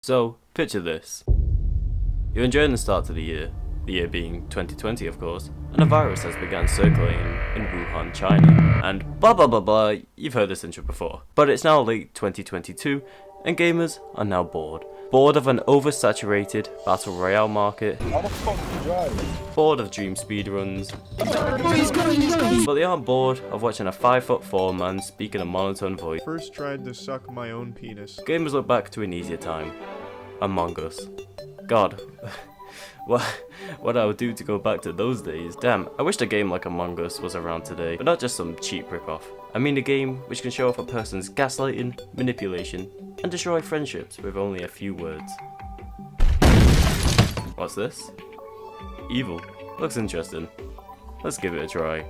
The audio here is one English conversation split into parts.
So, picture this. You're enjoying the start to the year being 2020 of course, and a virus has begun circulating in Wuhan, China, and blah blah blah blah, you've heard this intro before. But it's now late 2022, and gamers are now bored. Bored of an oversaturated battle royale market, How the fuck do you drive? bored of dream speedruns, but they aren't bored of watching a 5'4" man speak in a monotone voice. First tried to suck my own penis. Gamers look back to an easier time. Among Us. God, what I would do to go back to those days. Damn, I wish a game like Among Us was around today, but not just some cheap ripoff. I mean a game which can show off a person's gaslighting, manipulation, and destroy friendships with only a few words. What's this? Evil. Looks interesting. Let's give it a try.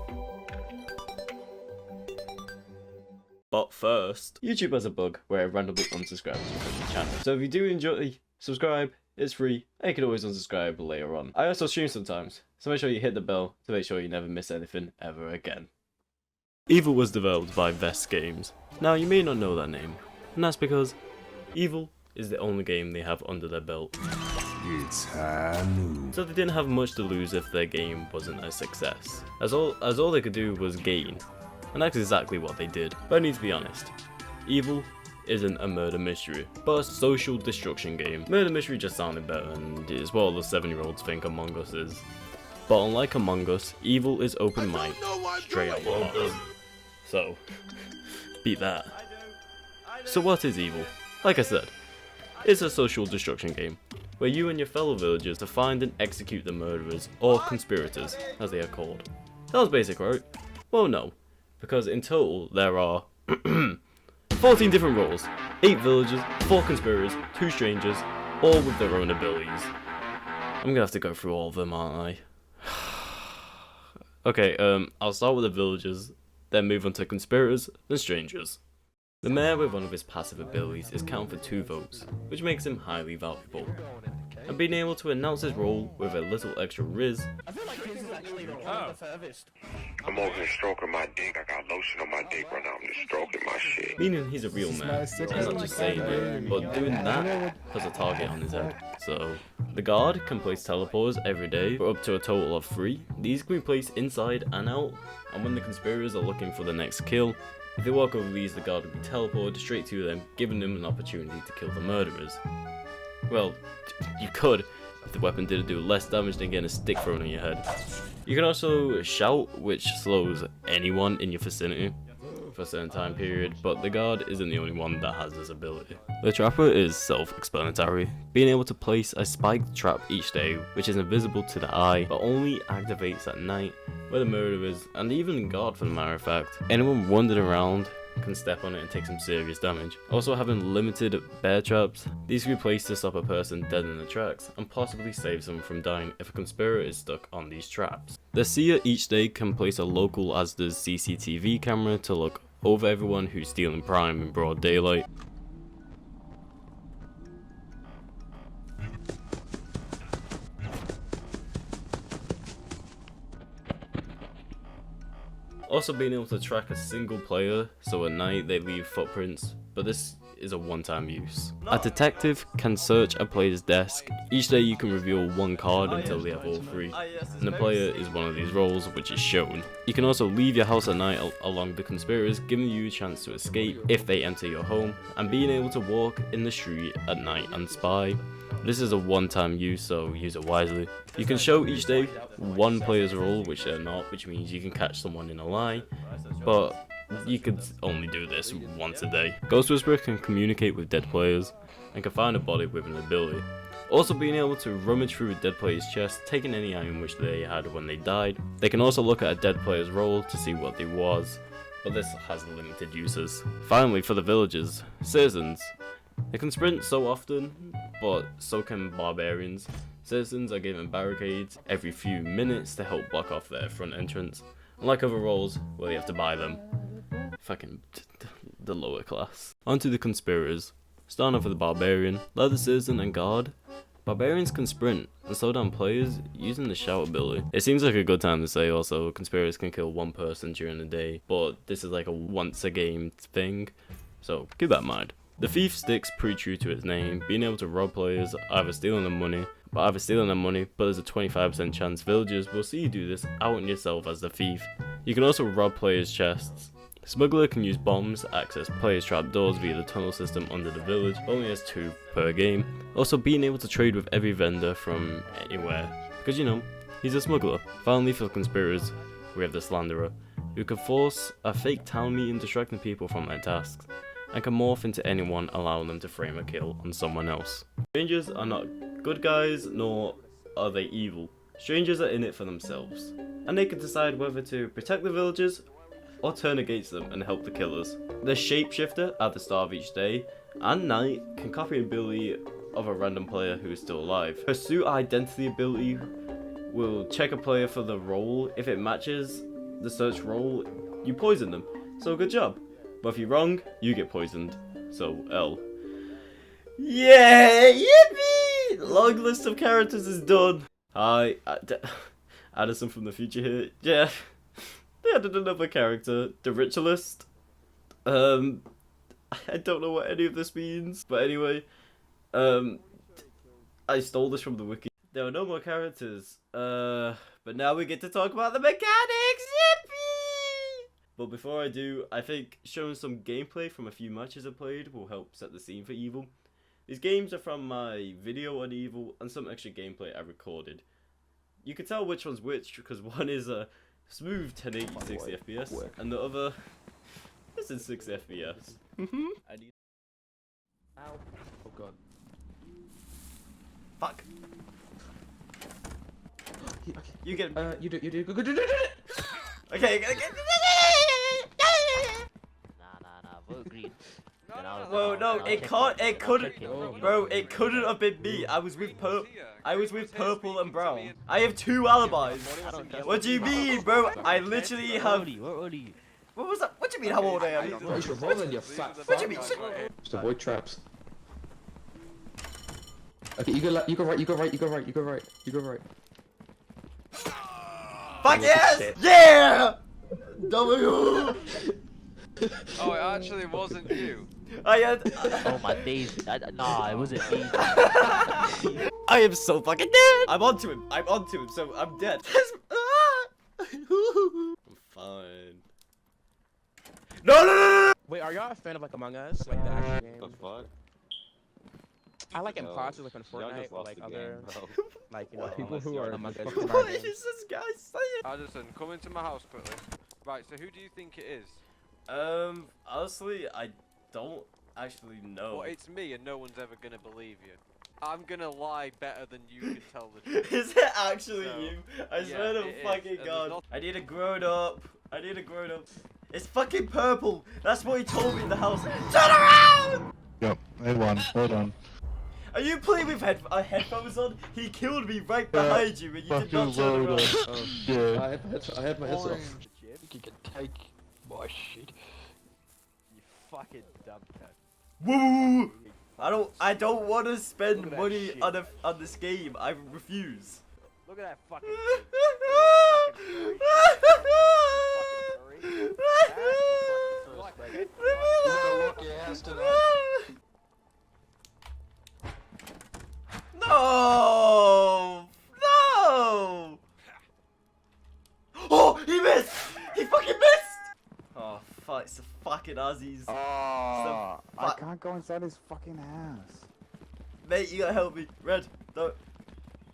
But first, YouTube has a bug where it randomly unsubscribes from the channel. So if you do enjoy, subscribe, it's free, and you can always unsubscribe later on. I also stream sometimes, so make sure you hit the bell to make sure you never miss anything ever again. Eville was developed by Vestgames. Now you may not know that name, and that's because Eville is the only game they have under their belt. It's high noon. So they didn't have much to lose if their game wasn't a success, as all they could do was gain. And that's exactly what they did. But I need to be honest, Eville isn't a murder mystery, but a social destruction game. Murder mystery just sounded better, and it's what all the 7-year-olds think Among Us is. But unlike Among Us, Eville is open mic, straight out the box. So, beat that. So what is Eville? Like I said, it's a social destruction game, where you and your fellow villagers to find and execute the murderers, or conspirators, as they are called. That was basic, right? Well, no. Because in total, there are 14 different roles, 8 villagers, 4 conspirators, 2 strangers, all with their own abilities. I'm gonna have to go through all of them, aren't I? Okay, I'll start with the villagers, then move on to conspirators, then strangers. The mayor with one of his passive abilities is counted for 2 votes, which makes him highly valuable. And being able to announce his role with a little extra riz. I feel like his is actually the furthest. I'm over here stroking my dick. I got lotion on my dick right now. I'm just stroking my shit. Meaning he's a real man, and not just saying it, but doing that puts a target on his head. So, the guard can place teleporters every day for up to a total of 3. These can be placed inside and out, and when the conspirators are looking for the next kill, if they walk over these, the guard will be teleported straight to them, giving them an opportunity to kill the murderers. Well, you could, if the weapon didn't do less damage than getting a stick thrown on your head. You can also shout, which slows anyone in your vicinity for a certain time period, but the guard isn't the only one that has this ability. The trapper is self-explanatory, being able to place a spiked trap each day, which is invisible to the eye, but only activates at night, where the murderers, and even the guard for the matter of fact, anyone wandering around can step on it and take some serious damage. Also having limited bear traps, these can be placed to stop a person dead in the tracks, and possibly save them from dying if a conspirator is stuck on these traps. The seer each day can place a local Asda's CCTV camera to look over everyone who's stealing prime in broad daylight. Also being able to track a single player, so at night they leave footprints, but this is a one-time use. A detective can search a player's desk. Each day you can reveal 1 card until they have all 3, and the player is one of these roles, which is shown. You can also leave your house at night along the conspirators, giving you a chance to escape if they enter your home, and being able to walk in the street at night and spy. This is a one-time use, so use it wisely. You can show each day 1 player's role, which they're not, which means you can catch someone in a lie, but you could only do this once a day. Ghost Whisperer can communicate with dead players, and can find a body with an ability. Also being able to rummage through a dead player's chest, taking any item which they had when they died. They can also look at a dead player's role to see what they was, but this has limited uses. Finally, for the villagers, citizens. They can sprint so often, but so can barbarians. Citizens are given barricades every few minutes to help block off their front entrance, unlike other roles where they have to buy them. Fucking the lower class. Onto the conspirators. Starting off with the barbarian, leather citizen and guard. Barbarians can sprint and slow down players using the shout ability. It seems like a good time to say also conspirators can kill 1 person during the day, but this is like a once a game thing, so keep that in mind. The thief sticks pretty true to its name, being able to rob players, either stealing their money, but there's a 25% chance villagers will see you do this out on yourself as the thief. You can also rob players' chests. Smuggler can use bombs, access players' trapdoors via the tunnel system under the village, only has 2 per game. Also being able to trade with every vendor from anywhere, because you know, he's a smuggler. Finally for conspirators, we have the Slanderer, who can force a fake town meeting distracting people from their tasks, and can morph into anyone, allowing them to frame a kill on someone else. Strangers are not good guys, nor are they evil. Strangers are in it for themselves, and they can decide whether to protect the villagers or turn against them and help the killers. The shapeshifter at the start of each day and night can copy an ability of a random player who is still alive. Pursue identity ability will check a player for the role. If it matches the search role, you poison them. So good job. But if you're wrong, you get poisoned. So L. Yeah, yippee! Long list of characters is done. Hi, Addison from the future here. Yeah. They added another character, the Ritualist. I don't know what any of this means, but anyway, I stole this from the wiki. There are no more characters, but now we get to talk about the mechanics, yippee! But before I do, I think showing some gameplay from a few matches I played will help set the scene for Evil. These games are from my video on Evil and some extra gameplay I recorded. You can tell which one's which because one is a smooth 1080 60 FPS, and the other is in 6 FPS. I need. Ow. Oh god. Fuck. Okay. You get. You do. Go. Okay. Nah, vote green. Whoa, no, it couldn't, bro, it couldn't have been me. I was with purple and brown. I have 2 alibis. What do you mean, bro? I literally have. What was that? What do you mean? How old I am? What you rolling, you fat fuck? What do you mean? Just avoid traps. Okay, you go right. Fuck yes! Yeah! W! Oh, it actually wasn't you. I had. Oh my days. Nah, it wasn't me. I am so fucking dead! I'm onto him, so I'm dead. I'm fine. No! Wait, are y'all a fan of like Among Us? Like the action game? The fuck? I like imposters like on Fortnite or like other, like, you know, people who are Among Us. What is this guy saying? Addison, come into my house quickly. Right, so who do you think it is? Honestly, I don't actually know. Well, it's me and no one's ever gonna believe you. I'm gonna lie better than you can tell the truth. Is it actually So, you? I yeah, swear to it is, fucking and god. there's I need a grown up. It's fucking purple. That's what he told me in the house. Turn around! Yep, I won. Hold on. Are you playing with headphones on? He killed me right behind you and you did not turn around. Yeah. I had my headset off. You can take my shit. You fucking dumb cat. Woo! I don't want to spend Look at that money shit. on this game. I refuse. Look at that fucking No! No! Oh, he missed! He fucking missed! Oh, fuck, it's the fucking Aussies. Oh, I can't go inside his fucking house. Mate, you gotta help me. Red, don't.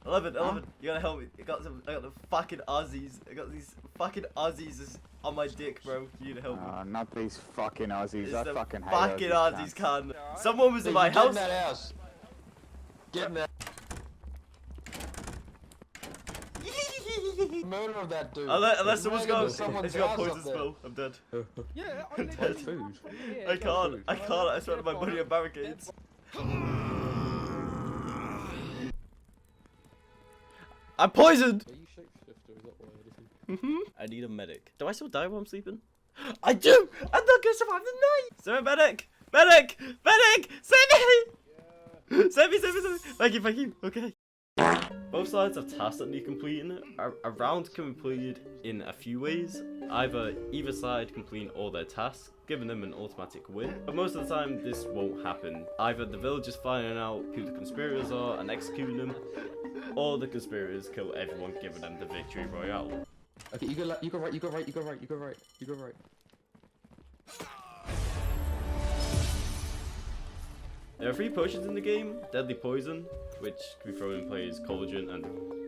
11, you gotta help me. I got the fucking Aussies. I got these fucking Aussies on my dick, bro. You need to help me. Not these fucking Aussies. It's I the fucking hate fucking Aussies. Aussies, can. Someone was in my house. Get in that house. Get in that. Murder of that dude. Unless someone's got someone's got house poison up there. spell, I'm dead. Yeah, I'm dead. Food. I can't. I spent my money on barricades. I'm poisoned! Are you shapeshifter? Is that why? I need a medic. Do I still die while I'm sleeping? I do! I'm not gonna survive the night! Sir, medic! Medic! Medic! Save me! Save me! Thank you. Okay. Both sides have tasks that need completing. A round can be completed in a few ways. either side complete all their tasks, giving them an automatic win. But most of the time this won't happen. Either the villagers finding out who the conspirators are and executing them, or the conspirators kill everyone, giving them the victory royale. Okay, you go right, you go right, you go right, you go right, you go right. There are 3 potions in the game: Deadly Poison, which can be thrown in players' cauldron and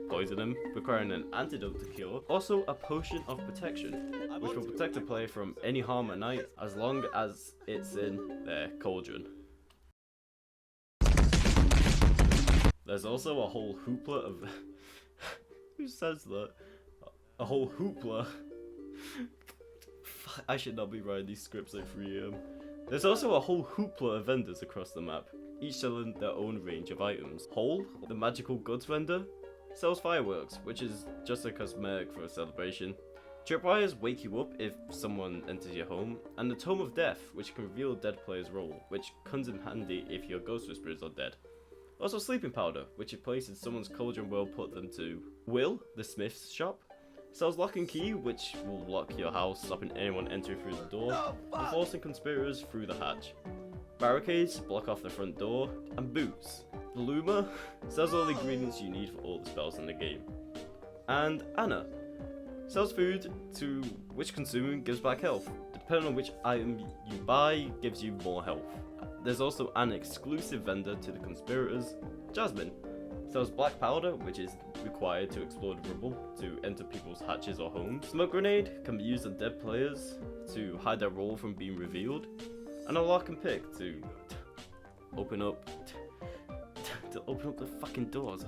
poison them, requiring an antidote to cure. Also a Potion of Protection, which will protect a player from any harm at night as long as it's in their cauldron. There's also a whole hoopla of... Who says that? A whole hoopla. I should not be writing these scripts at 3 AM. There's also a whole hoopla of vendors across the map, each selling their own range of items. Hole, the magical goods vendor, sells fireworks, which is just a cosmetic for a celebration. Tripwires wake you up if someone enters your home, and the Tome of Death, which can reveal a dead player's role, which comes in handy if your ghost whisperers are dead. Also sleeping powder, which if placed in someone's cauldron will put them to. Will, the smith's shop, sells lock and key, which will lock your house, stopping anyone entering through the door, and forcing conspirators through the hatch. Barricades block off the front door, and boots. The Luma sells all the ingredients you need for all the spells in the game. And Anna sells food to which consuming gives back health. Depending on which item you buy, gives you more health. There's also an exclusive vendor to the conspirators, Jasmine. Sells black powder, which is required to explode rubble to enter people's hatches or homes. Smoke grenade can be used on dead players to hide their role from being revealed. And a lock and pick to open up the fucking doors.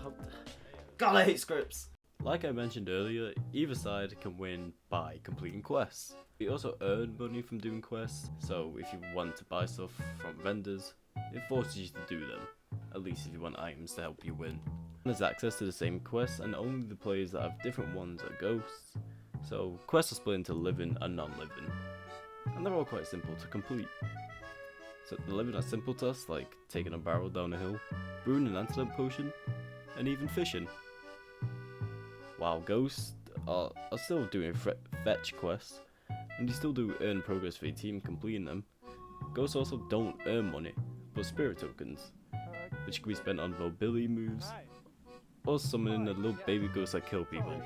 God, I hate scripts! Like I mentioned earlier, either side can win by completing quests. You also earn money from doing quests, so if you want to buy stuff from vendors, it forces you to do them, at least if you want items to help you win. There's access to the same quests, and only the players that have different ones are ghosts, so quests are split into living and non-living, and they're all quite simple to complete. So the living are simple tasks like taking a barrel down a hill, brewing an antidote potion, and even fishing. While ghosts are still doing fetch quests, and you still do earn progress for your team completing them, ghosts also don't earn money, but spirit tokens, which can be spent on mobility moves, or summoning a little baby ghost that kill people.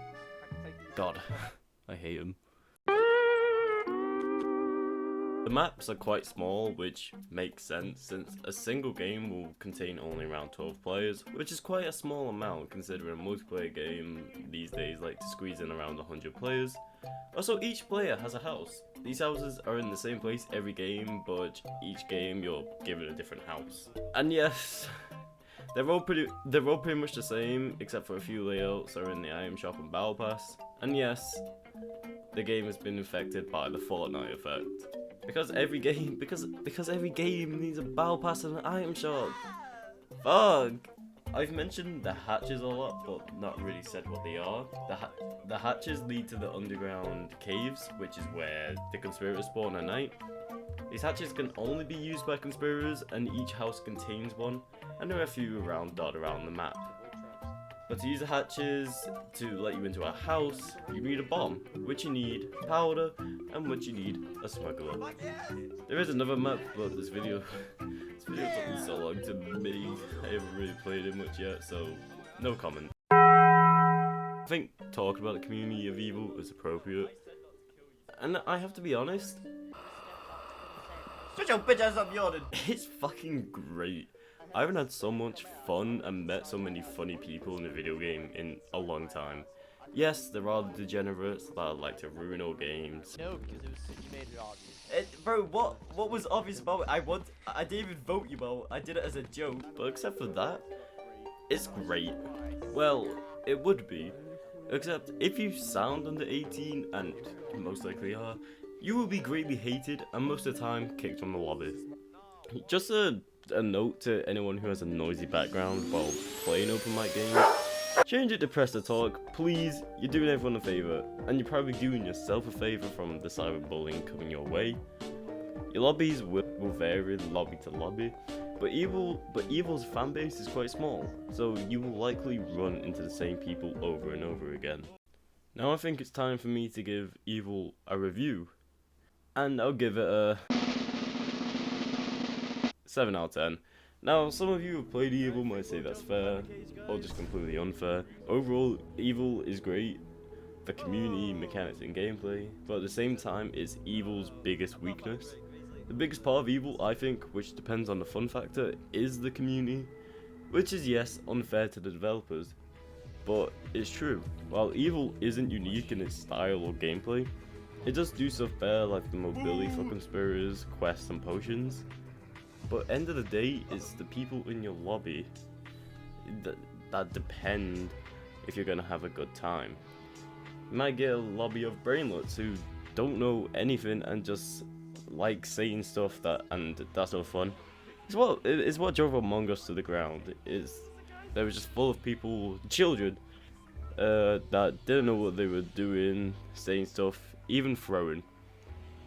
God, I hate them. The maps are quite small, which makes sense since a single game will contain only around 12 players, which is quite a small amount considering a multiplayer game these days like to squeeze in around 100 players. Also, each player has a house. These houses are in the same place every game, but each game you're given a different house. And yes, they're all pretty much the same, except for a few layouts are in the item shop and battle pass. And yes, the game has been infected by the Fortnite effect. Because every game needs a battle pass and an item shop. Fuck! I've mentioned the hatches a lot, but not really said what they are. The hatches lead to the underground caves, which is where the conspirators spawn at night. These hatches can only be used by conspirators, and each house contains one, and there are a few dotted around the map. But to use the hatches to let you into a house, you need a bomb, which you need powder, and which you need a smuggler. There is another map, but this video took me so long to make. I haven't really played it much yet, so no comment. I think talking about the community of Eville is appropriate, and I have to be honest. Shut your bitch ass up, Jordan! It's fucking great. I haven't had so much fun and met so many funny people in a video game in a long time. Yes, there are the degenerates that like to ruin all games. No, because you made it obvious. Bro, what was obvious about it? I didn't even vote you out. I did it as a joke. But except for that, it's great. Well, it would be. Except if you sound under 18, and most likely are, you will be greatly hated and most of the time kicked from the lobby. Just a note to anyone who has a noisy background while playing open mic games. Change it to press to talk, please. You're doing everyone a favour, and you're probably doing yourself a favour from the cyberbullying coming your way. Your lobbies will vary lobby to lobby, but Evil's fanbase is quite small, so you will likely run into the same people over and over again. Now I think it's time for me to give Evil a review, and I'll give it a 7 out of 10. Now, some of you who have played Evil might say that's fair, or just completely unfair. Overall, Evil is great for community, mechanics, and gameplay, but at the same time, it's Evil's biggest weakness. The biggest part of Evil, I think, which depends on the fun factor, is the community, which is, yes, unfair to the developers, but it's true. While Evil isn't unique in its style or gameplay, it does do stuff better like the mobility for conspirators, quests, and potions. But end of the day, it's the people in your lobby that depend if you're gonna have a good time. You might get a lobby of brainlets who don't know anything and just like saying stuff and that's no fun. It's what drove Among Us to the ground. There was just full of people, children, that didn't know what they were doing, saying stuff, even throwing.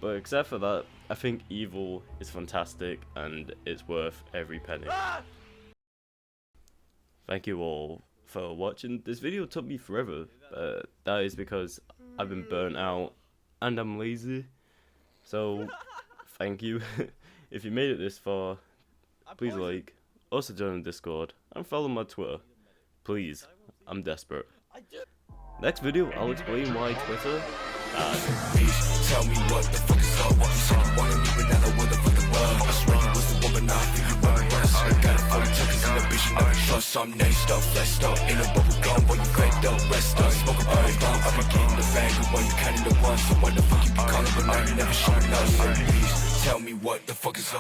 But except for that, I think Evil is fantastic and it's worth every penny. Thank you all for watching. This video took me forever. That is because I've been burnt out and I'm lazy. So, thank you. If you made it this far, please like, also join the Discord, and follow my Twitter. Please, I'm desperate. Next video, I'll explain why Twitter Tell me what the fuck is up. You said you wanted me, but now I wonder what the world. I swear you was the woman, now I feel you running around. I got it for the checkers in the bitch, you never trust. I'm next up, flexed up, in a bubble gum, boy, you cracked up, rest up, smoke a bird down. I be getting the bag, while you counting the ones. So what the fuck you be calling, but now you never showing up. So please, tell me what the fuck is up.